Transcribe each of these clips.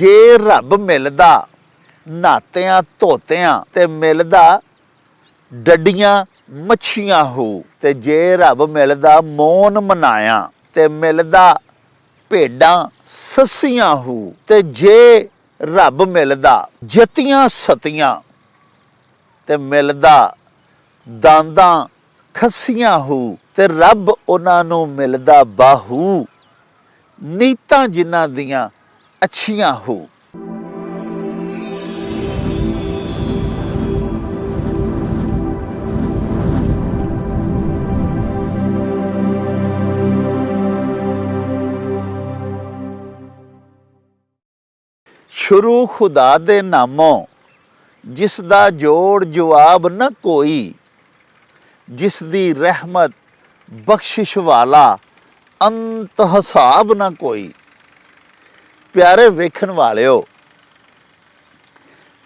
जे रब मिलदा नातियां धोतियां ते मिलदा डड्डियां मच्छियां हो, ते जे रब मिलदा मौन मनाया ते मिलदा भेडां सस्सियां हो, ते जे रब मिलदा जतियां सतियां ते मिलदा दांदां खस्सियां हो, ते रब उन्हां नूं मिलदा बाहू नीतां जिन्हां दियां अच्छियां हो। शुरू खुदा दे नामों जिसदा जोड़ जवाब न कोई, जिसदी रहमत बख्शिश वाला अंत हिसाब न कोई। प्यारे वेखण वालिओ,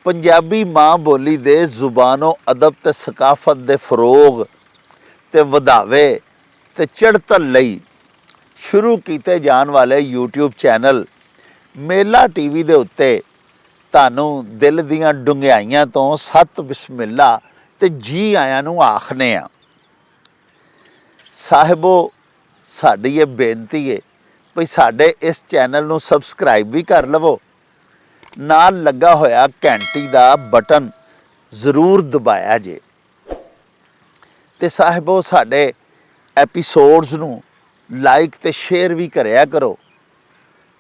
पंजाबी माँ बोली दे जुबानो अदब ते सकाफत दे फरोग ते वधावे ते चढ़तल लई शुरू कीते जाण वाले यूट्यूब चैनल मेला टीवी दे उत्ते तानू दिल दियां डुंगियाइयां तो सत बिस्मिल्ला ते जी आयां नू आखने आ। साहिबो, साडी ये बेनती है भई साडे इस चैनल नू सबसक्राइब भी कर लवो, नाल लगा होया घंटी दा बटन जरूर दबाया जे, ते साहिबो साडे एपीसोड्स नू लाइक ते शेयर भी करया करो,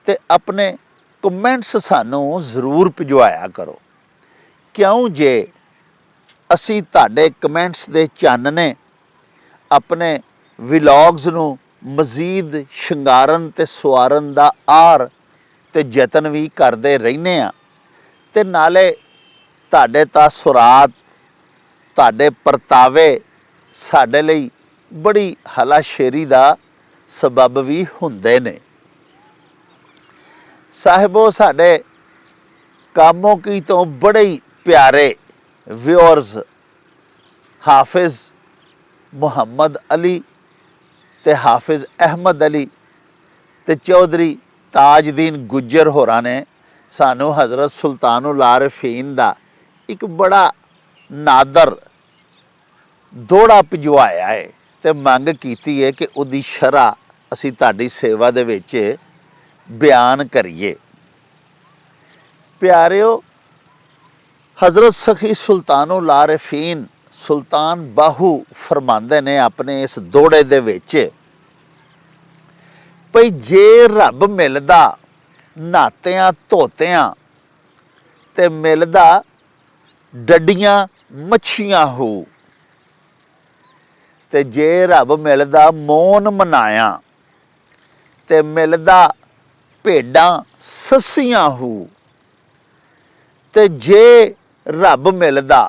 ते अपने कमेंट्स सानू जरूर भिजवाया करो, क्यों जे असी तुहाडे कमेंट्स दे चानने अपने विलॉग्स नू मजीद शंगारन ते सवारन दा आर ते यतन भी करते रहने आ, ते नाले तुहाडे तासुरात तुहाडे परतावे साडे लई बड़ी हलाशेरी दा सबब भी हुंदे ने। साहिबो, साडे कामों की तो बड़े ही प्यारे व्यूअर्स हाफिज़ मुहम्मद अली ते हाफिज़ अहमद अली ते चौधरी ताजदीन गुज्जर होरां ने सानू हज़रत सुल्तानुल आरिफीन दा एक बड़ा नादर दोड़ा भिजवाया है, ते मंग कीती है कि उहदी शरह असी तुहाडी सेवा दे विच बयान करिए। प्यारिओ, हज़रत सखी सुल्तानुल आरिफीन सुल्तान बाहू फरमांदे ने अपने इस दोड़े दे विच भई जे रब मिलदा नातियां धोतियां ते मिलदा डड्डियां मच्छियां हो, ते जे रब मिलदा मौन मनाया ते मिलदा भेडां सस्सियां हो, ते जे रब मिलदा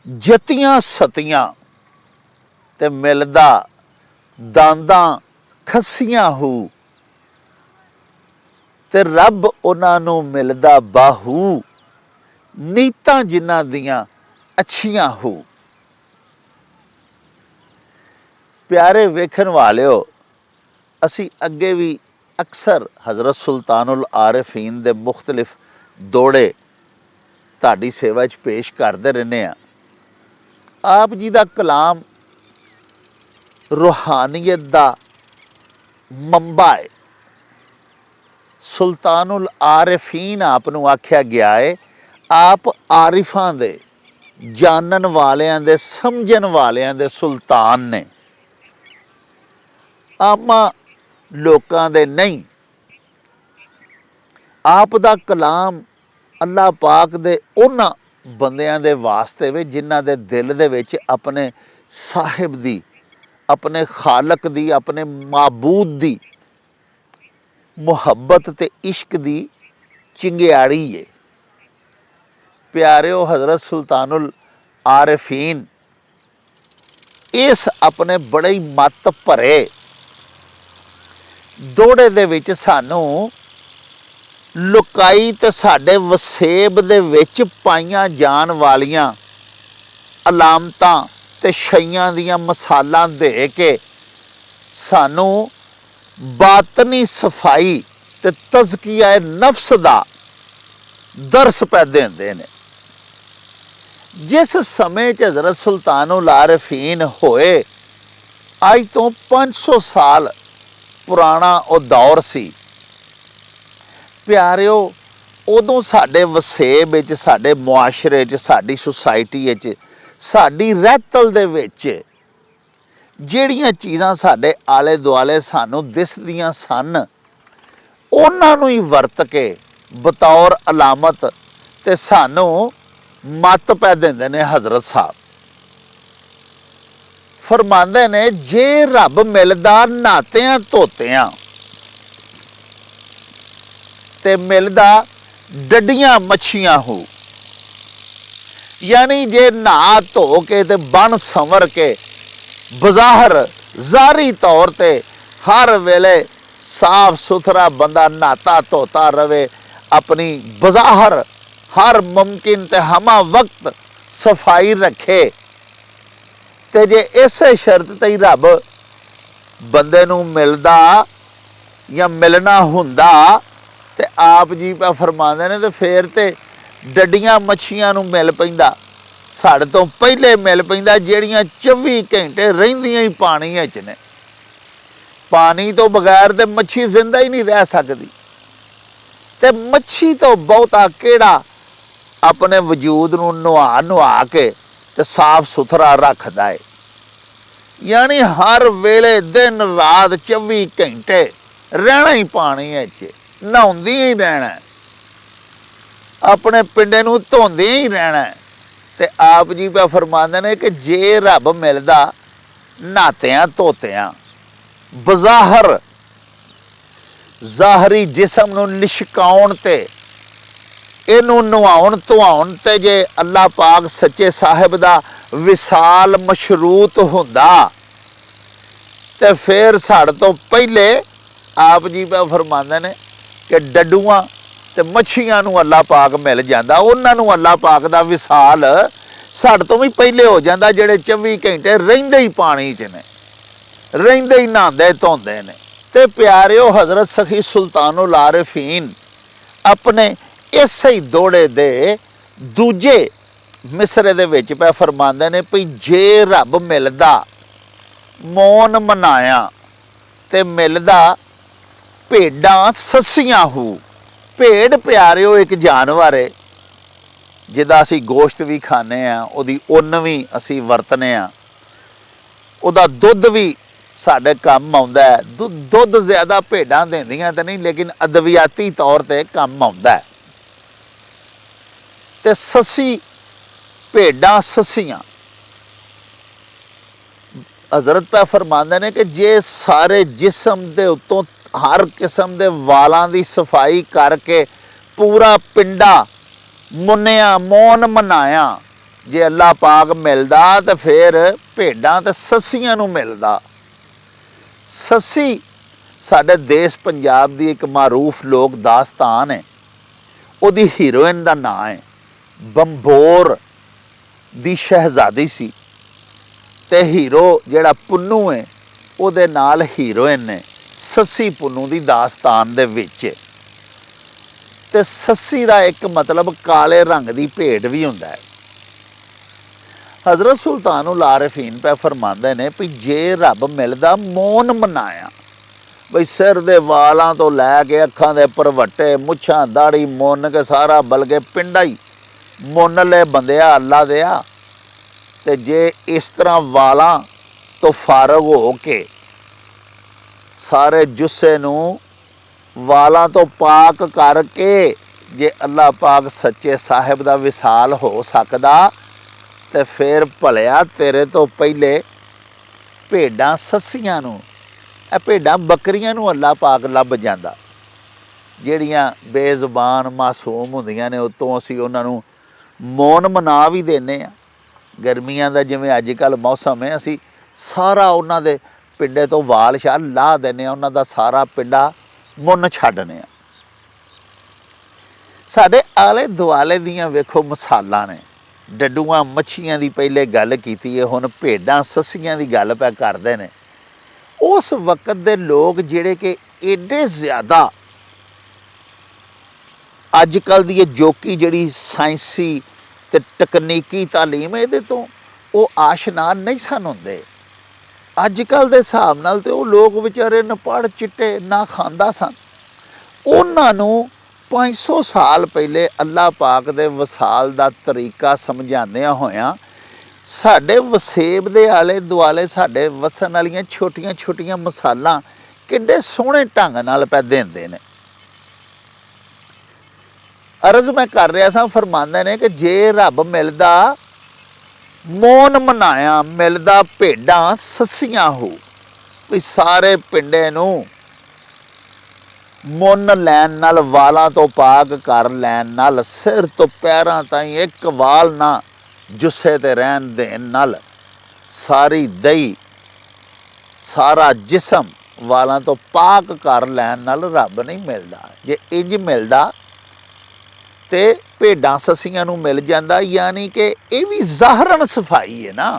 जतियां सतियां ते मिलदा दांदां खस्सियां हो, ते रब उन्हां नूं मिलदा बाहू नीतां जिन्हां दियां अच्छियां हो। प्यारे वेखण वालिओ, असी अगे भी अक्सर हज़रत सुल्तानुल आरिफीन दे मुख्तलिफ दौड़े तुहाडी सेवा च पेश करते रहने आ। आप जी दा कलाम रूहानियत दा मंबा है। सुल्तानुल आरिफीन आप नूं आख्या गया है, आप आरिफां दे जानन वालियां दे समझन वालियां दे सुल्तान ने, आमा लोकां दे नहीं। आप दा कलाम अल्लाह पाक दे उन्हां बंदियां दे वास्ते वे जिन्हां दे दिल दे विच अपने साहिब दी, अपने खालक दी, अपने माबूद दी मुहब्बत ते इश्क दी चिंगियाड़ी है। प्यारिओ, हज़रत सुल्तानुल आरिफीन इस अपने बड़े ही मत भरे दोड़े दे विच सानू लुकाई ते साडे वसेब दे विच पाईयां जाण वालियां अलामतां ते शईयां दियां मिसालां दे के सानू बातनी सफाई ਤੇ ਤਜ਼ਕੀਆ ਨਫਸ ਦਾ ਦਰਸ ਪੈ ਦਿੰਦੇ ਨੇ। ਜਿਸ ਸਮੇਂ 'ਚ ਹਜ਼ਰਤ ਸੁਲਤਾनुल आरिफीन ਹੋਏ, ਅੱਜ ਤੋਂ 500 ਸਾਲ ਪੁਰਾਣਾ ਉਹ ਦੌਰ ਸੀ ਪਿਆਰਿਓ। ਉਦੋਂ ਸਾਡੇ ਵਸੇਬ ਵਿੱਚ, ਸਾਡੇ ਮੁਆਸ਼ਰੇ 'ਚ, ਸਾਡੀ ਸੁਸਾਇਟੀ ਵਿੱਚ, ਸਾਡੀ ਰਹਿਤਲ ਦੇ ਵਿੱਚ ਜਿਹੜੀਆਂ ਚੀਜ਼ਾਂ ਸਾਡੇ ਆਲੇ ਦੁਆਲੇ ਸਾਨੂੰ ਦਿਸਦੀਆਂ ਸਨ, ਉਹਨਾਂ ਨੂੰ ਹੀ ਵਰਤ ਕੇ ਬਤੌਰ ਅਲਾਮਤ ਤੇ ਸਾਨੂੰ ਮੱਤ ਪੈ ਦਿੰਦੇ ਨੇ। ਹਜ਼ਰਤ ਸਾਹਿਬ ਫਰਮਾਉਂਦੇ ਨੇ, ਜੇ ਰੱਬ ਮਿਲਦਾ ਨਹਾਤਿਆਂ ਧੋਤਿਆਂ ਤੇ ਮਿਲਦਾ ਡੱਡੀਆਂ ਮੱਛੀਆਂ ਹੋ, ਯਾਨੀ ਜੇ ਨਹਾ ਧੋ ਕੇ ਤੇ ਬਣ ਸੰਵਰ ਕੇ ਬਜ਼ਾਹਰ ਜ਼ਾਹਰੀ ਤੌਰ ਤੇ ਹਰ ਵੇਲੇ ਸਾਫ ਸੁਥਰਾ ਬੰਦਾ ਨਹਾਤਾ ਧੋਤਾ ਰਵੇ, ਆਪਣੀ ਬਜ਼ਾਹਰ ਹਰ ਮੁਮਕਿਨ ਤੇ ਹਮਾ ਵਕਤ ਸਫਾਈ ਰੱਖੇ, ਤੇ ਜੇ ਇਸੇ ਸ਼ਰਤ ਤੇ ਹੀ ਰੱਬ ਬੰਦੇ ਨੂੰ ਮਿਲਦਾ ਜਾਂ ਮਿਲਣਾ ਹੁੰਦਾ ਤੇ ਆਪ ਜੀ ਪਾ ਫਰਮਾਉਂਦੇ ਨੇ, ਤੇ ਫੇਰ ਤੇ ਡੱਡੀਆਂ ਮੱਛੀਆਂ ਨੂੰ ਮਿਲ ਪੈਂਦਾ, ਸਾਡੇ ਤੋਂ ਪਹਿਲੇ ਮਿਲ ਪੈਂਦਾ, ਜਿਹੜੀਆਂ 24 ਘੰਟੇ ਰਹਿੰਦੀਆਂ ਹੀ ਪਾਣੀ ਵਿੱਚ ਨੇ। ਪਾਣੀ ਤੋਂ ਬਗੈਰ ਤੇ ਮੱਛੀ ਜ਼ਿੰਦਾ ਹੀ ਨਹੀਂ ਰਹਿ ਸਕਦੀ, ਤੇ ਮੱਛੀ ਤੋਂ ਬਹੁਤਾ ਕਿਹੜਾ ਆਪਣੇ ਵਜੂਦ ਨੂੰ ਨਵਾ ਕੇ ਤੇ ਸਾਫ ਸੁਥਰਾ ਰੱਖਦਾ ਹੈ। ਯਾਨੀ ਹਰ ਵੇਲੇ ਦਿਨ ਰਾਤ 24 ਘੰਟੇ ਰਹਿਣਾ ਹੀ ਪਾਣੀ ਵਿੱਚ, ਨਹਾਉਂਦੀਆਂ ਹੀ ਰਹਿਣਾ, ਆਪਣੇ ਪਿੰਡੇ ਨੂੰ ਧੋਂਦੇ ਹੀ ਰਹਿਣਾ। ਤੇ ਆਪ ਜੀ ਪਾ ਫਰਮਾਉਂਦੇ ਨੇ ਕਿ ਜੇ ਰੱਬ ਮਿਲਦਾ ਨਹਾਤਿਆਂ ਧੋਤਿਆਂ, ਬਜ਼ਾਹਰ ਜ਼ਾਹਰੀ ਜਿਸਮ ਨੂੰ ਲਿਸ਼ਕਾਉਣ ਤੇ ਇਹਨੂੰ ਨਵਾਉਣ ਧਵਾਉਣ ਤੇ ਜੇ ਅੱਲਾਹ ਪਾਕ ਸੱਚੇ ਸਾਹਿਬ ਦਾ ਵਿਸਾਲ ਮਸ਼ਰੂਤ ਹੁੰਦਾ, ਤੇ ਫਿਰ ਸਾਡੇ ਤੋਂ ਪਹਿਲੇ ਆਪ ਜੀ ਪਾ ਫਰਮਾਉਂਦੇ ਨੇ ਕਿ ਡੱਡੂਆਂ ਤੇ ਮੱਛੀਆਂ ਨੂੰ ਅੱਲਾਹ ਪਾਕ ਮਿਲ ਜਾਂਦਾ, ਉਹਨਾਂ ਨੂੰ ਅੱਲਾਹ ਪਾਕ ਦਾ ਵਿਸਾਲ ਸਾਡੇ ਤੋਂ ਵੀ ਪਹਿਲੇ ਹੋ ਜਾਂਦਾ, ਜਿਹੜੇ 24 ਘੰਟੇ ਰਹਿੰਦੇ ਹੀ ਪਾਣੀ 'ਚ ਨੇ, ਰਹਿੰਦੇ ਹੀ ਨਹਾਉਂਦੇ ਧੋਂਦੇ ਨੇ। ਤੇ ਪਿਆਰਿਓ, ਹਜ਼ਰਤ ਸਖੀ ਸੁਲਤਾनुल आरिफीन ਆਪਣੇ ਇਸੇ ਹੀ ਦੋੜੇ ਦੇ ਦੂਜੇ ਮਿਸਰੇ ਦੇ ਵਿੱਚ ਪੈ ਫਰਮਾਉਂਦੇ ਨੇ ਵੀ ਜੇ ਰੱਬ ਮਿਲਦਾ ਮੌਨ ਮਨਾਇਆ ਤੇ ਮਿਲਦਾ ਭੇਡਾਂ ਸੱਸੀਆਂ ਹੋ। ਭੇਡ ਪਿਆਰਿਓ ਇੱਕ ਜਾਨਵਰ ਹੈ ਜਿਹਦਾ ਅਸੀਂ ਗੋਸ਼ਤ ਵੀ ਖਾਂਦੇ ਹਾਂ, ਉਹਦੀ ਉੱਨ ਵੀ ਅਸੀਂ ਵਰਤਨੇ ਹਾਂ, ਉਹਦਾ ਦੁੱਧ ਵੀ ਸਾਡੇ ਕੰਮ ਆਉਂਦਾ ਹੈ। ਦੁੱਧ ਜ਼ਿਆਦਾ ਭੇਡਾਂ ਦਿੰਦੀਆਂ ਤਾਂ ਨਹੀਂ, ਲੇਕਿਨ ਅਦਵਿਆਤੀ ਤੌਰ ਤੇ ਕੰਮ ਆਉਂਦਾ ਹੈ। ਤੇ ਸੱਸੀ ਭੇਡਾਂ ਸੱਸੀਆਂ, ਹਜ਼ਰਤ ਪਾ ਫਰਮਾਉਂਦੇ ਨੇ ਕਿ ਜੇ ਸਾਰੇ ਜਿਸਮ ਦੇ ਉੱਤੋਂ ਹਰ ਕਿਸਮ ਦੇ ਵਾਲਾਂ ਦੀ ਸਫਾਈ ਕਰਕੇ ਪੂਰਾ ਪਿੰਡਾ ਮੁੰਨਿਆ, ਮੌਨ ਮਨਾਇਆ, ਜੇ ਅੱਲਾਹ ਪਾਕ ਮਿਲਦਾ ਤਾਂ ਫਿਰ ਭੇਡਾਂ ਤੇ ਸੱਸੀਆਂ ਨੂੰ ਮਿਲਦਾ। ਸੱਸੀ ਸਾਡੇ ਦੇਸ਼ ਪੰਜਾਬ ਦੀ ਇੱਕ ਮਾਰੂਫ ਲੋਕ ਦਾਸਤਾਨ ਹੈ। ਉਹਦੀ ਹੀਰੋਇਨ ਦਾ ਨਾਂ ਹੈ ਬੰਬੋਰ ਦੀ ਸ਼ਹਿਜ਼ਾਦੀ ਸੀ, ਤੇ ਹੀਰੋ ਜਿਹੜਾ ਪੁੰਨੂ ਹੈ ਉਹਦੇ ਨਾਲ ਹੀਰੋਇਨ ਨੇ ਸੱਸੀ ਪੁੰਨੂ ਦੀ ਦਾਸਤਾਨ ਦੇ ਵਿੱਚ। ਤੇ ਸੱਸੀ ਦਾ ਇੱਕ ਮਤਲਬ ਕਾਲੇ ਰੰਗ ਦੀ ਭੇਡ ਵੀ ਹੁੰਦਾ ਹੈ। ਹਜ਼ਰਤ ਸੁਲਤਾनुल आरिफीन ਪੈ ਫਰਮਾਉਂਦੇ ਨੇ ਵੀ ਜੇ ਰੱਬ ਮਿਲਦਾ ਮੌਨ ਮਨਾਇਆ, ਬਈ ਸਿਰ ਦੇ ਵਾਲਾਂ ਤੋਂ ਲੈ ਕੇ ਅੱਖਾਂ ਦੇ ਭਰਵੱਟੇ, ਮੁੱਛਾਂ, ਦਾੜੀ ਮੁੰਨ ਕੇ ਸਾਰਾ ਬਲਕਿ ਪਿੰਡਾ ਹੀ ਮੁੰਨ ਲੈ ਬੰਦਿਆ ਅੱਲਾ ਦਿਆ। ਤੇ ਜੇ ਇਸ ਤਰ੍ਹਾਂ ਵਾਲਾਂ ਤੋਂ ਫਾਰਗ ਹੋ ਕੇ ਸਾਰੇ ਜੁੱਸੇ ਨੂੰ ਵਾਲਾਂ ਤੋਂ ਪਾਕ ਕਰਕੇ ਜੇ ਅੱਲਾਹ ਪਾਕ ਸੱਚੇ ਸਾਹਿਬ ਦਾ ਵਿਸਾਲ ਹੋ ਸਕਦਾ, ਤੇ ਫਿਰ ਭਲਿਆ ਤੇਰੇ ਤੋਂ ਪਹਿਲੇ ਭੇਡਾਂ ਸੱਸੀਆਂ ਨੂੰ, ਇਹ ਭੇਡਾਂ ਬੱਕਰੀਆਂ ਨੂੰ ਅੱਲਾਹ ਪਾਕ ਲੱਭ ਜਾਂਦਾ, ਜਿਹੜੀਆਂ ਬੇਜ਼ੁਬਾਨ ਮਾਸੂਮ ਹੁੰਦੀਆਂ ਨੇ। ਉਤੋਂ ਅਸੀਂ ਉਹਨਾਂ ਨੂੰ ਮੌਨ ਮਨਾ ਵੀ ਦਿੰਦੇ ਹਾਂ। ਗਰਮੀਆਂ ਦਾ ਜਿਵੇਂ ਅੱਜ ਕੱਲ੍ਹ ਮੌਸਮ ਹੈ, ਅਸੀਂ ਸਾਰਾ ਉਹਨਾਂ ਦੇ ਪਿੰਡੇ ਤੋਂ ਵਾਲ ਸ਼ਾਲ ਲਾਹ ਦਿੰਦੇ ਹਾਂ, ਉਹਨਾਂ ਦਾ ਸਾਰਾ ਪਿੰਡਾ ਮੁੰਨ ਛੱਡਨੇ ਆ। ਸਾਡੇ ਆਲੇ ਦੁਆਲੇ ਦੀਆਂ ਵੇਖੋ ਮਿਸਾਲਾਂ ਨੇ। ਡੱਡੂਆਂ ਮੱਛੀਆਂ ਦੀ ਪਹਿਲੇ ਗੱਲ ਕੀਤੀ ਹੈ, ਹੁਣ ਭੇਡਾਂ ਸੱਸੀਆਂ ਦੀ ਗੱਲ ਪੈ ਕਰਦੇ ਨੇ। ਉਸ ਵਕਤ ਦੇ ਲੋਕ ਜਿਹੜੇ ਕਿ ਏਡੇ ਜ਼ਿਆਦਾ अजकल दी जोकी जिहड़ी साइंसी ते तकनीकी तालीम इहदे तो वो आशना नहीं सन हुंदे। अजकल दे हिसाब नाल ते वो लोग विचारे न पढ़ चिट्टे ना खांदा सन। उन्हां नूं 500 साल पहले अल्लाह पाक दे वसाल दा तरीका समझांदियां होइयां साडे वसेब दे आले दुआले साडे वसन वालियां छोटियां छोटियां मसालां किड्डे सोहणे ढंग नाल पै देंदे ने। अर्ज मैं कर रहा सा, फरमांदे ने कि जे रब मिलदा मौन मनाया मिलदा भेडां सस्सियां हो, भी सारे पिंडे नूं मुन लैन नाल वालां तो पाक कर लैन नाल सिर तो पैरां ताईं एक वाल ना जुस्से ते रहन देन नाल सारी दही सारा जिसम वालां तो पाक कर लैन नाल रब नहीं मिलदा। जे इंज मिलदा ते भेडां सस्सियां नूं मिल जांदा, यानी कि ये भी ज़ाहरन सफाई है ना।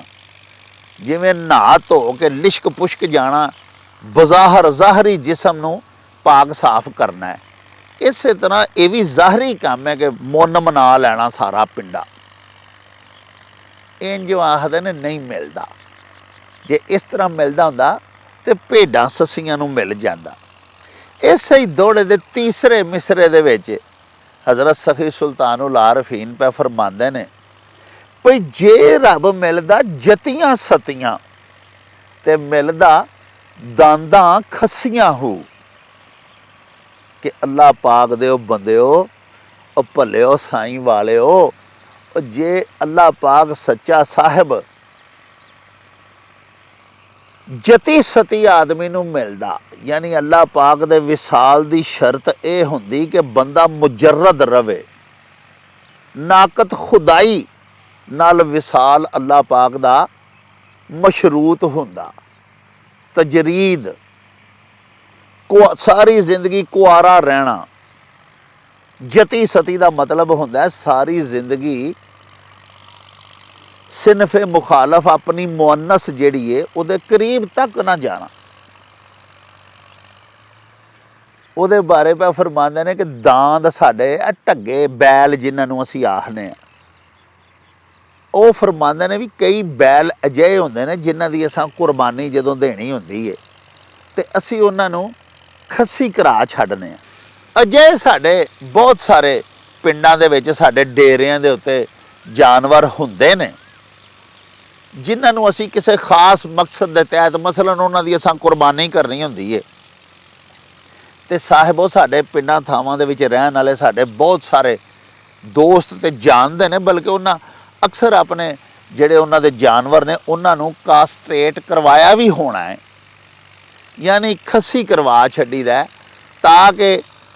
जिवें नहा धो के लिश्क पुश्क जाना बज़ाहर ज़ाहरी जिसम नूं पाक साफ करना है, इस तरह ये भी ज़ाहरी काम है कि मुन मना लेना सारा पिंडा। इंज आखदे ने नहीं मिलदा। जे इस तरह मिलदा हुंदा ते भेडां सस्सियां नूं मिल जांदा। इस ही दोड़े दे तीसरे मिसरे दे विच हज़रत सखी सुल्तानुल आरफीन पे फरमांदे ने भई जे रब मिलदा जतियां सतियां ते मिलदा दांदां खस्सियां हो, कि अल्लाह पाक दे बंदेओ ओ भलेओ साईं वालेओ, जे अल्लाह पाक सच्चा साहिब जती सती आदमी नूं मिलदा, यानी अल्लाह पाक दे विसाल दी शर्त ये हुंदी कि बंदा मुजर्रद रवे, नाकत खुदाई नाल विसाल अल्लाह पाक दा मशरूत हुंदा। तजरीद सारी जिंदगी कुआरा रहना। जती सती का मतलब होंदा है सारी जिंदगी सिनफे मुखालफ अपनी मुअन्नस जिहड़ी है उहदे करीब तक ना जाना। उहदे बारे पे फरमांदे ने कि दांद साडे ढग्गे बैल जिन्हां असीं आखने आ, ਉਹ फरमांदे ने भी कई बैल अजिहे हुंदे ने जिन्हां दी असां कुर्बानी जदों देनी हुंदी है ते असीं उन्हां नूं खस्सी करा छड्डने आ। अजिहे साडे बहुत सारे पिंडां दे विच साडे डेरिਆਂ ਦੇ ਉੱਤੇ जानवर हुंदे ने जिन्हां नूं असीं किसी खास मकसद के तहत मसलन उन्हां दी असां कुर्बानी करनी हुंदी है ते साहिब ਉਹ साडे पिंडां ਥਾਵਾਂ ਦੇ ਵਿੱਚ ਰਹਿਣ वाले साडे बहुत सारे दोस्त ते जानते ने, बल्कि उन्हां अक्सर अपने ਜਿਹੜੇ ਉਹਨਾਂ ਦੇ जानवर ने ਉਹਨਾਂ ਨੂੰ कास्ट्रेट करवाया भी होना है, यानी खस्सी करवा छड्डीदा ताकि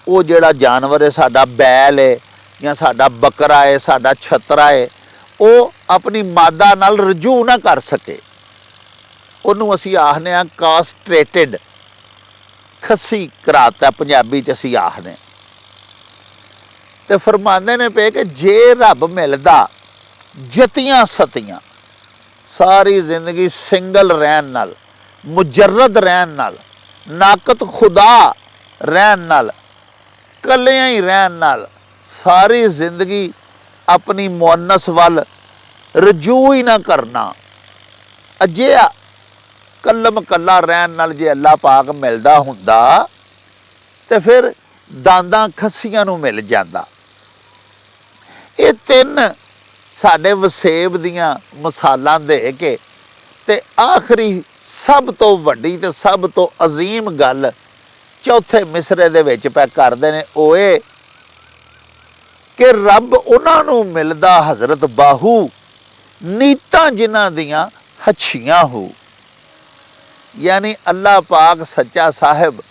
वो जिहड़ा जानवर है साडा बैल है या साडा बकरा है साडा छतरा है वो अपनी मादा नाल रजू ना कर सके। उन्होंने असीं आखने आ कास्ट्रेटेड, खस्सी कराता पंजाबी च असीं आखने। ते फरमांदे ने पे कि जे रब मिलदा जतियां सतियां सारी जिंदगी सिंगल रहन नाल मुजर्रद रहन नाल नाकत खुदा रहन नाल कलियां ही रहन नाल सारी जिंदगी अपनी मुअन्नस वल रजू ही ना करना, अजिहा कल्लम कल्ला रहन नाल जे अल्लाह पाक मिलदा हुंदा ते फिर दांदां खस्सियां नूं मिल जांदा। ये तीन साडे वसेब दियां मिसालां दे के ते आखिरी सब तो वड्डी ते सब तो अजीम गल चौथे मिसरे दे विच पै करदे ने ओए कि रब उन्हां नूं मिलदा हज़रत बाहू नीतां जिन्हां दियां हच्छियां हो, यानी अल्लाह पाक सच्चा साहिब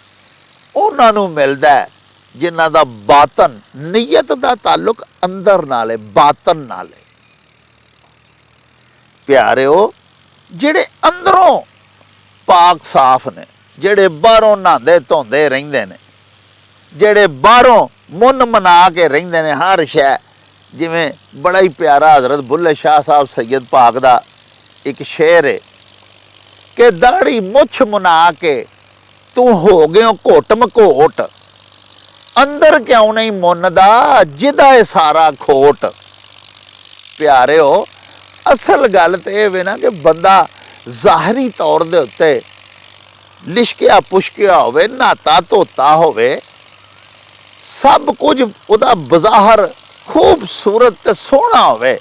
उन्हां नूं मिलदा है जिन्हां दा बातन नीयत दा ताल्लुक अंदर नाल है, बातन नाल है। प्यारेओ जिहड़े अंदरों पाक साफ ने, जिहड़े बाहरों नहांदे धोंदे रहिंदे ने, जिहड़े बाहरों मुन मना के रहिंदे ने हर शै, जिवें बड़ा ही प्यारा हज़रत बुल्ले शाह साहब सैयद पाक दा एक शेर है कि दाढ़ी मुछ मुना के तू हो गयो घोट मघोट, अंदर क्यों नहीं मुन्नदा जिहदा है सारा खोट। प्यारिओ असल गल तो यह वे ना कि बंदा ज़ाहरी तौर दे उत्ते लिशकिया पुशकिया होवे, नहाता धोता होवे, सब कुछ उहदा बज़ाहर खूबसूरत ते सोहना होवे,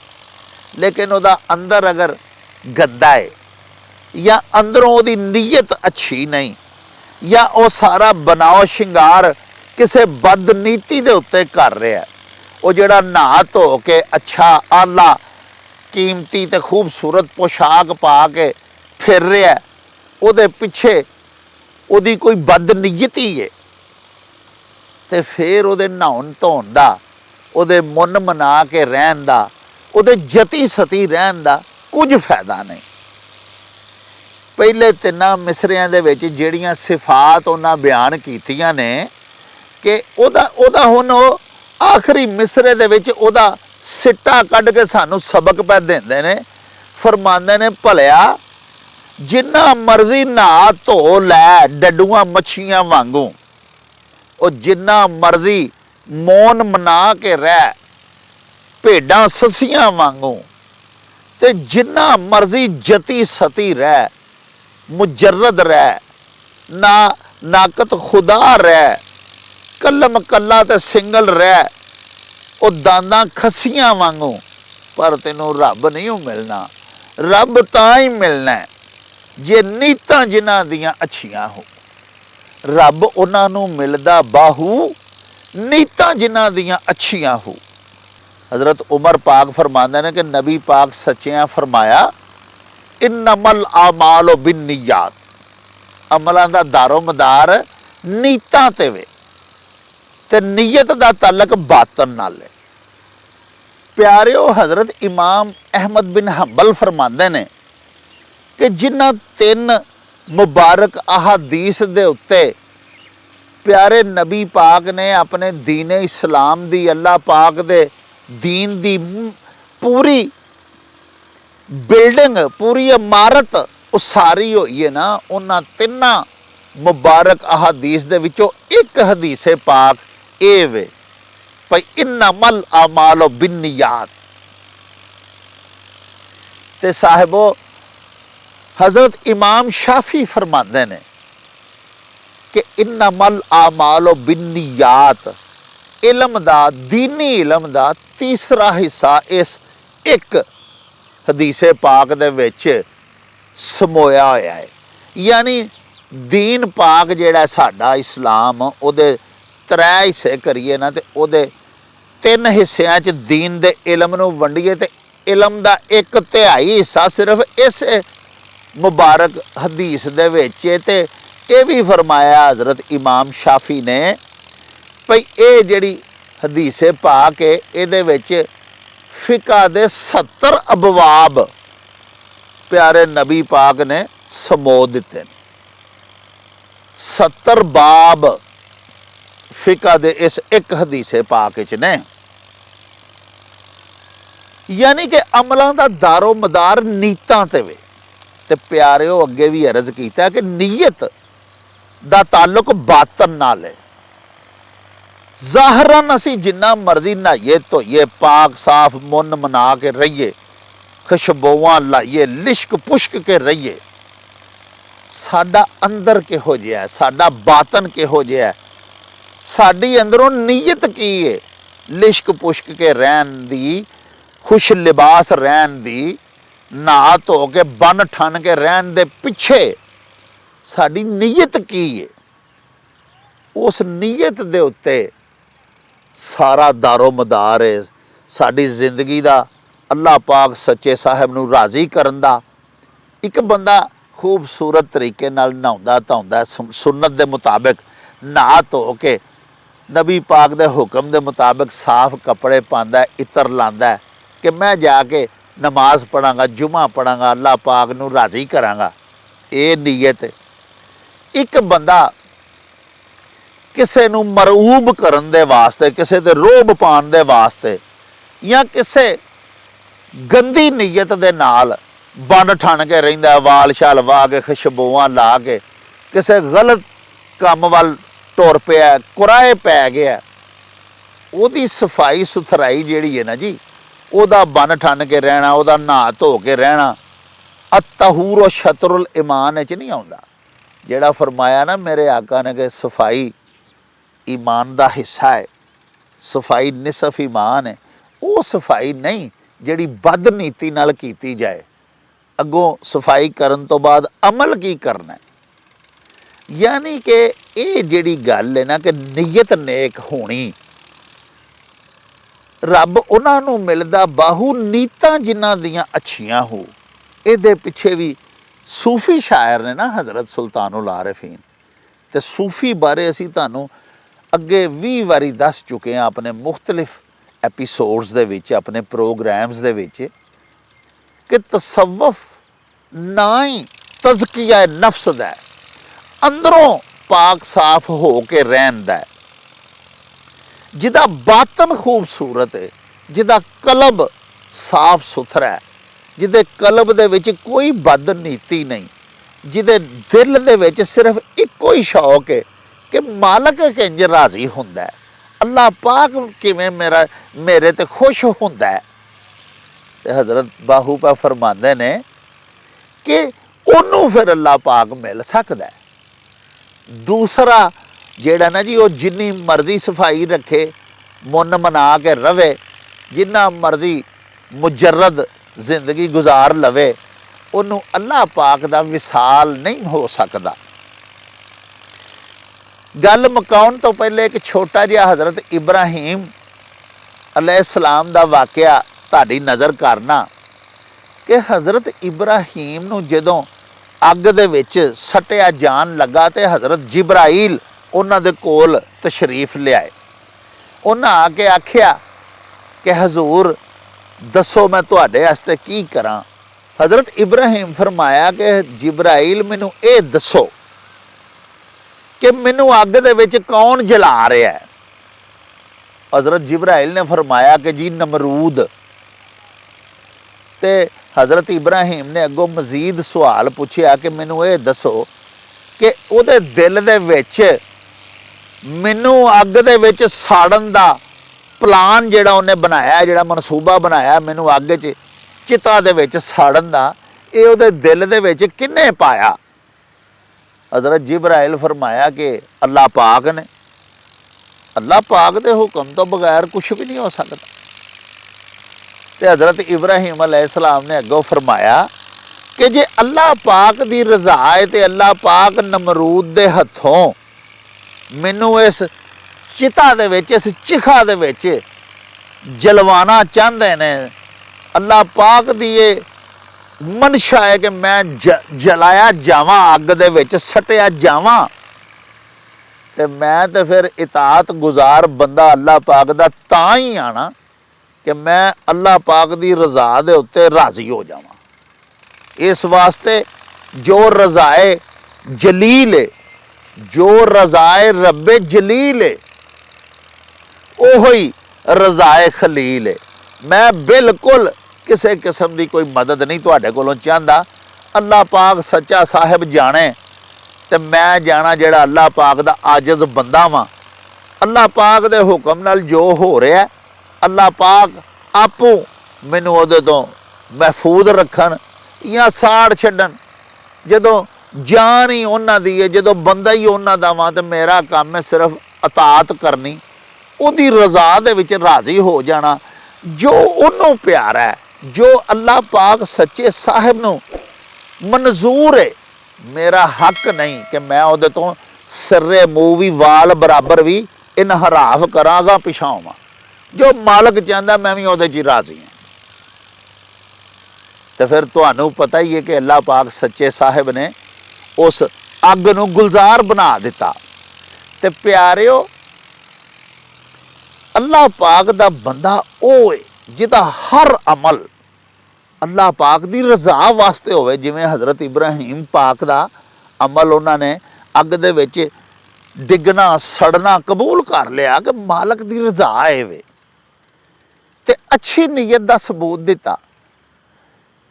लेकिन उहदा अंदर अगर गंदा है या अंदरों उहदी नीयत अच्छी नहीं या वह सारा बनाओ शिंगार किसी बदनीति दे उत्ते कर रहा है, वो जिहड़ा नहा धो के अच्छा आला कीमती ते खूबसूरत पोशाक पा के फिर रहा है, उहदे पिछे उहदी कोई बदनीयती है, तो फिर उहदे नहाउण धोण दा, उहदे मुन मना के रहन दा, उहदे जती सती रहन दा कुछ फायदा नहीं। पहले तिन्नां मिसरियां दे विच जिहड़ियां सिफात उन्हां बयान कीतियां ने कि उहदा हुण आखिरी मिसरे दे विच उहदा सिट्टा कढ के सानू सबक पै देंदे ने, फरमांदे ने भलिया जिन्ना मर्जी नहा धो लै डड्डूआं मच्छियां वांगू, और जिन्ना मर्जी मौन मना के रह भेडां ससियां वांगू, ते जिन्ना मर्जी जती सती रह, मुजरद रह, ना नाकत खुदा रह, कलम कला ते सिंगल रह, वो दांदा खसियां वांगू, पर तेनों रब नहीं मिलना। रब तां ही मिलना है जे नीतां जिन्हां दियां अच्छियां हो। रब उन्हां नूं मिलदा बाहू नीतां जिन्हां दियां अच्छियां हो। हज़रत उमर पाक फरमांदे ने कि नबी पाक सच्चियां फरमाया, इन्नमल आमालो बिन्नियात, अमलां दा दारो मदार नीतां ते वे, ते नीयत दा तलक बातन नाल है। प्यारिओ हज़रत इमाम अहमद बिन हंबल फरमांदे ने कि जिन्हां तीन मुबारक अहादीस दे उत्ते प्यारे नबी पाक ने अपने दीन इस्लाम दी, अल्लाह पाक दे दीन दी पूरी बिल्डिंग, पूरी इमारत उसारी हुई है ना, उन्हां तिन्नां मुबारक अहादीस दे विचों एक हदीसे पाक ए वे भाई इन्नमल आमालो बिन्नियात। ते साहिबो हज़रत इमाम शाफी फरमाते ने कि इन्नमल आमालो बिन्नियात, इलम दा, दीनी इलम दा तीसरा हिस्सा इस एक हदीसे पाक दे विच समोया होया है। यानी दीन पाक जिहड़ा साडा इस्लाम, उहदे त्रै हिस्से करिए ना, ते उहदे तीन हिस्सियां च दीन दे इलम नूं वंडीए, ते इलम दा एक तिहाई हिस्सा सिर्फ इस मुबारक हदीस दे विच है। ते ये भी फरमाया हज़रत इमाम शाफी ने भई ये जिहड़ी हदीसे पाक है, इहदे विच फिका दे 70 अबवाब प्यारे नबी पाक ने समो दिते। 70 बाब फिका दे इस एक हदीसे पाक च ने। यानी कि अमलों का दारो मदार नीतां ते वे। ते प्यारिओ अगे भी अर्ज किया कि नीयत दा ताल्लुक बातन नाल है। ज़ाहरन असी जिन्ना मर्जी नहाइए धोइए, पाक साफ मुन मना के रहिए, खुशबुआं लाइए, लिश्क पुश्क के रहिए, साडा अंदर किहो जिहा है, साडा बातन किहो जिहा है, साडी अंदरों नीयत की है लिश्क पुश्क के रहन दी, खुश लिबास रहन दी, नहा धो के बन ठन के रहन दे पिछे साडी नीयत की है। उस नीयत दे उत्ते सारा दारो मदार है। साडी जिंदगी दा अल्लाह पाक सच्चे साहब नूं राज़ी करन दा। एक बंदा खूबसूरत तरीके नाल नहाउंदा धोंदा, सुन्नत दे मुताबिक नहा धो के नबी पाक दे हुक्म दे मुताबिक साफ कपड़े पांदा, इतर लांदा कि मैं जाके नमाज पढ़ांगा, जुमा पढ़ांगा, अल्लाह पाक नूं राज़ी करांगा, ये नीयत है। एक बंदा किसे नूं मरूब करन दे वास्ते, किसे ते रोब पाउण दे वास्ते, या किसे गंदी नीयत दे नाल बन ठन के रहिंदा, वाल शाल वाह के खुशबुआं ला के किसे गलत काम वल ਟੁਰ ਪਿਆ, ਕੁਰਾਏ ਪੈ ਗਿਆ, ਉਹਦੀ ਸਫਾਈ ਸੁਥਰਾਈ ਜਿਹੜੀ ਹੈ ਨਾ ਜੀ, ਉਹਦਾ ਬਨ ਠੰਨ ਕੇ ਰਹਿਣਾ, ਉਹਦਾ ਨਹਾ ਧੋ ਕੇ ਰਹਿਣਾ, ਅਤਹੂਰ ਸ਼ਤਰੁਲ ਈਮਾਨ 'ਚ ਨਹੀਂ ਆਉਂਦਾ। ਜਿਹੜਾ ਫਰਮਾਇਆ ਨਾ ਮੇਰੇ ਆਕਾ ਨੇ ਕਿ ਸਫਾਈ ਈਮਾਨ ਦਾ ਹਿੱਸਾ ਹੈ, ਸਫਾਈ ਨਿਸਫ ਈਮਾਨ ਹੈ, ਉਹ ਸਫਾਈ ਨਹੀਂ ਜਿਹੜੀ ਬਦਨੀਤੀ ਨਾਲ ਕੀਤੀ ਜਾਏ। ਅੱਗੋਂ ਸਫਾਈ ਕਰਨ ਤੋਂ ਬਾਅਦ ਅਮਲ ਕੀ ਕਰਨਾ, ਯਾਨੀ ਕਿ ਇਹ ਜਿਹੜੀ ਗੱਲ ਹੈ ਨਾ ਕਿ ਨੀਅਤ ਨੇਕ ਹੋਣੀ, ਰੱਬ ਉਹਨਾਂ ਨੂੰ ਮਿਲਦਾ ਬਾਹੂ ਨੀਤਾਂ ਜਿਨ੍ਹਾਂ ਦੀਆਂ ਅੱਛੀਆਂ ਹੋ। ਇਹਦੇ ਪਿੱਛੇ ਵੀ ਸੂਫੀ ਸ਼ਾਇਰ ਨੇ ਨਾ ਹਜ਼ਰਤ ਸੁਲਤਾਨੁਲ ਆਰਿਫੀਨ, ਤੇ ਸੂਫੀ ਬਾਰੇ ਅਸੀਂ ਤੁਹਾਨੂੰ ਅੱਗੇ 20 ਵਾਰੀ ਦੱਸ ਚੁੱਕੇ ਹਾਂ ਆਪਣੇ ਮੁਖਤਲਿਫ ਐਪੀਸੋਡਸ ਦੇ ਵਿੱਚ, ਆਪਣੇ ਪ੍ਰੋਗਰਾਮਸ ਦੇ ਵਿੱਚ, ਕਿ ਤਸੱਵੁਫ ਨਾ ਹੀ ਤਜ਼ਕੀਆ ਨਫਸ ਦਾ, ਅੰਦਰੋਂ ਪਾਕ ਸਾਫ ਹੋ ਕੇ ਰਹਿਣ ਦਾ, ਜਿਹਦਾ ਬਾਤਨ ਖੂਬਸੂਰਤ ਹੈ, ਜਿਹਦਾ ਕਲਬ ਸਾਫ ਸੁਥਰਾ ਹੈ, ਜਿਹਦੇ ਕਲਬ ਦੇ ਵਿੱਚ ਕੋਈ ਬਦਨੀਤੀ ਨਹੀਂ, ਜਿਹਦੇ ਦਿਲ ਦੇ ਵਿੱਚ ਸਿਰਫ ਇੱਕੋ ਹੀ ਸ਼ੌਕ ਹੈ ਕਿ ਮਾਲਕ ਕਿੰਜ ਰਾਜ਼ੀ ਹੁੰਦਾ ਹੈ, ਅੱਲਾਹ ਪਾਕ ਕਿਵੇਂ ਮੇਰੇ ਤੇ ਖੁਸ਼ ਹੁੰਦਾ ਹੈ। ਤੇ ਹਜ਼ਰਤ ਬਾਹੂ ਪਾ ਫਰਮਾਉਂਦੇ ਨੇ ਕਿ ਉਹਨੂੰ ਫਿਰ ਅੱਲਾਹ ਪਾਕ ਮਿਲ ਸਕਦਾ ਹੈ। ਦੂਸਰਾ ਜਿਹੜਾ ਨਾ ਜੀ, ਉਹ ਜਿੰਨੀ ਮਰਜ਼ੀ ਸਫਾਈ ਰੱਖੇ, ਮੁੰਨ ਮਨਾ ਕੇ ਰਵੇ, ਜਿੰਨਾ ਮਰਜ਼ੀ ਮੁਜਰਦ ਜ਼ਿੰਦਗੀ ਗੁਜ਼ਾਰ ਲਵੇ, ਉਹਨੂੰ ਅੱਲਾਹ ਪਾਕ ਦਾ ਵਿਸਾਲ ਨਹੀਂ ਹੋ ਸਕਦਾ। ਗੱਲ ਮੁਕਾਉਣ ਤੋਂ ਪਹਿਲੇ ਇੱਕ ਛੋਟਾ ਜਿਹਾ ਹਜ਼ਰਤ ਇਬਰਾਹੀਮ अलैहिस्सलाम ਦਾ ਵਾਕਿਆ ਤੁਹਾਡੀ ਨਜ਼ਰ ਕਰਨਾ ਕਿ ਹਜ਼ਰਤ ਇਬਰਾਹੀਮ ਨੂੰ ਜਦੋਂ ਅੱਗ ਦੇ ਵਿੱਚ ਸੱਟਿਆ ਜਾਣ ਲੱਗਾ ਤੇ ਹਜ਼ਰਤ ਜਿਬਰਾਈਲ ਉਹਨਾਂ ਦੇ ਕੋਲ ਤਸ਼ਰੀਫ ਲਿਆਏ। ਉਹਨਾਂ ਆ ਕੇ ਆਖਿਆ ਕਿ ਹਜ਼ੂਰ ਦੱਸੋ ਮੈਂ ਤੁਹਾਡੇ ਵਾਸਤੇ ਕੀ ਕਰਾਂ। हज़रत इब्राहिम फरमाया कि जिब्राइल मैनू ये दसो कि मैनू अग दे विच कौन जला रहा है। हज़रत जिब्राइल ने फरमाया कि जी नमरूद। ते हज़रत इब्राहिम ने अगों मजीद सवाल पूछया कि मैनू ये दसो कि उहदे दिल दे विच मैनू अग दे विच साड़न दा प्लान जिहड़ा उहने बनाया, जिहड़ा मनसूबा बनाया मैनू अग च चिता दे विच साड़न दा, ये उहदे दिल दे विच किन्ने पाया। हज़रत जिब्राइल फरमाया कि अल्लाह पाक ने। अल्लाह पाक दे हुक्म तो बगैर कुछ भी नहीं हो सकता। ते हज़रत इब्राहिम अलैहिस्सलाम ने अगों फरमाया कि जे अल्लाह पाक दी रज़ा है ते अल्लाह पाक नमरूद दे हथों मैनू इस चिता दे विच, इस चिखा दे विच जलवाना चाहते ने। अल्लाह पाक दी ये मनशा है कि मैं जलाया जावां, अग दे विच सटिया जावां। ते मैं तो फिर इताअत गुजार बंदा अल्लाह पाक दा तां ही आना कि मैं अल्लाह पाक दी रज़ा दे उत्ते राज़ी हो जावां। इस वास्ते जो रज़ाए जलील है, जो रज़ाए रब्बे जलील है, ओही रज़ाए खलील है। मैं बिल्कुल किसी किस्म की कोई मदद नहीं तुहाडे कोलों चाहता। अल्लाह पाक सच्चा साहिब जाने ते मैं जाना जिहड़ा अल्लाह पाक दा आजिज़ बंदा वां। अल्लाह पाक दे हुक्म नाल जो हो रहा, अल्लाह पाक आपू मैनू उहदे तों महफूज रखन या साड़ छड्डन। जदों जान ही उन्हां दी है, जदों बंदा ही उन्हां दा वां, ते मेरा काम है सिर्फ अताअत करनी, उहदी रज़ा दे विच राज़ी हो जाना। जो उन्होंने प्यारा है, जो अल्लाह पाक सच्चे साहिब नूं मंजूर है, मेरा हक नहीं कि मैं उहदे तो सिरे मूँह भी वाल बराबर भी इनहराफ करांगा पिछावां। जो मालक चाहता मैं भी उहदे च राज़ी हाँ। तो फिर तुहानूं पता ही है कि अल्लाह पाक सच्चे साहिब ने उस अग नूं गुलजार बना दिता। ते प्यारिओ, अल्लाह पाक दा बंदा ओह है जिहदा हर अमल अल्लाह पाक दी रज़ा वास्ते होवे। जिवें हज़रत इब्राहिम पाक दा अमल उन्होंने अग दे विच डिगना सड़ना कबूल कर लिया कि मालक दी रज़ा है वे, ते अच्छी नीयत दा सबूत दिता।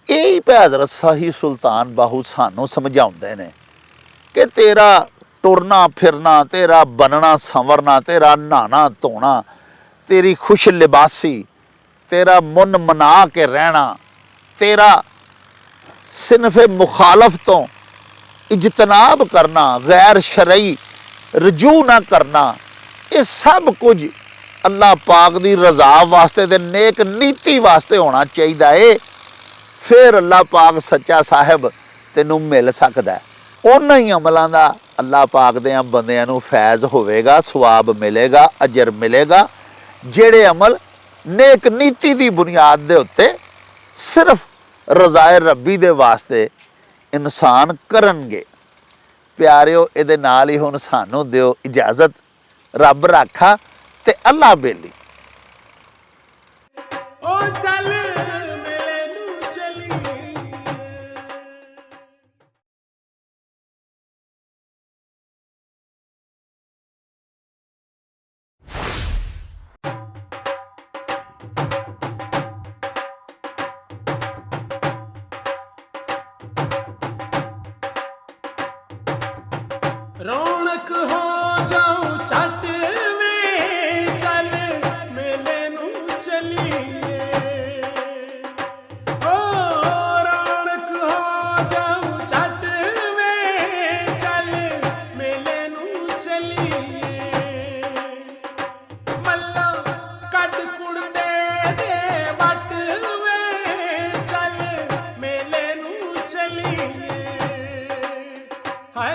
यही पे हज़रत शाही सुल्तान बाहू सानू समझाउंदे ने कि तेरा टुरना फिरना, तेरा बनना संवरना, तेरा नहाना धोना, तेरी खुश लिबासी, तेरा मुन मना के रहना, तेरा सिनफे मुखालफ तो इजतनाब करना, गैर शरई रजू ना करना, ये सब कुछ अल्लाह पाक दी रज़ा वास्ते ते नेक नीति वास्ते होना चाहिए है। फिर अल्लाह पाक सच्चा साहिब तेनू मिल सकता है। उन्हां ही अमलों का अल्लाह पाक दे बंदियां नू फैज़ होवेगा, सवाब मिलेगा, अजर मिलेगा, जेड़े अमल नेक नीति की बुनियाद दे उत्ते सिर्फ रज़ाए रब्बी दे वास्ते इंसान करनगे। प्यारिओ, इहदे नाल ही हुण सानू दिओ इजाज़त। रब राखा ते अल्लाह बेली। ओ चल मेले नू चली। रौनक हो जाऊं चट में, चल मेले नू चलिए। ओ रौनक हो जाऊं चट में, चल मेले नू चलिए। मल्ला कट कुड़ते दे वट में, चल मेले नू चलिए। हाय